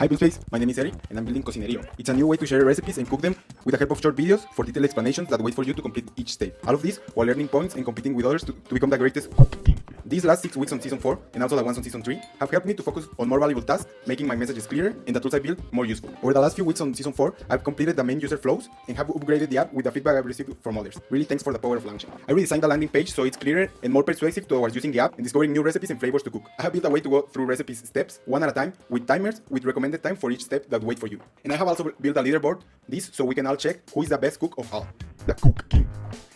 Hi buildspace, my name is Eric and I'm building Cocinerio. It's a new way to share recipes and cook them with the help of short videos for detailed explanations that wait for you to complete each step. All of this while earning points and competing with others to become the greatest cooking. These last 6 weeks on Season 4 and also the ones on Season 3 have helped me to focus on more valuable tasks, making my messages clearer and the tools I build more useful. Over the last few weeks on Season 4, I've completed the main user flows and have upgraded the app with the feedback I've received from others. Really thanks for the power of launching. I redesigned the landing page so it's clearer and more persuasive towards using the app and discovering new recipes and flavors to cook. I have built a way to go through recipes steps, one at a time, with timers with recommended time for each step that wait for you. And I have also built a leaderboard, this so we can all check who is the best cook of all. The Cook King.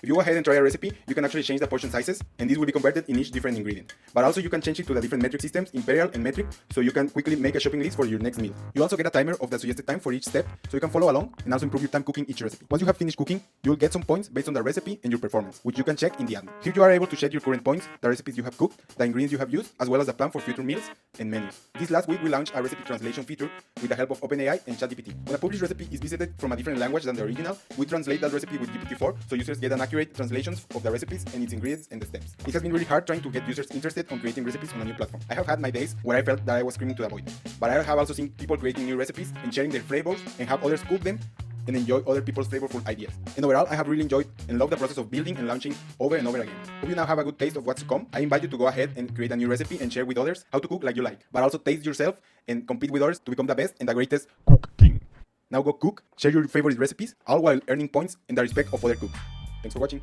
If you go ahead and try a recipe, you can actually change the portion sizes and this will be converted in each different ingredient. But also you can change it to the different metric systems, imperial and metric, so you can quickly make a shopping list for your next meal. You also get a timer of the suggested time for each step, so you can follow along and also improve your time cooking each recipe. Once you have finished cooking, you'll get some points based on the recipe and your performance, which you can check in the admin. Here you are able to check your current points, the recipes you have cooked, the ingredients you have used, as well as the plan for future meals and menus. This last week we launched a recipe translation feature with the help of OpenAI and ChatGPT. When a published recipe is visited from a different language than the original, we translate that recipe with GPT-4 so users get an accurate translations of the recipes and its ingredients and the steps. It has been really hard trying to get users interested on creating recipes on a new platform. I have had my days where I felt that I was screaming to the void, but I have also seen people creating new recipes and sharing their flavors and have others cook them and enjoy other people's flavorful ideas. And overall, I have really enjoyed and loved the process of building and launching over and over again. Hope you now have a good taste of what's to come. I invite you to go ahead and create a new recipe and share with others how to cook like you like, but also taste yourself and compete with others to become the best and the greatest cook king. Now go cook, share your favorite recipes, all while earning points in the respect of other cooks. Thanks for watching.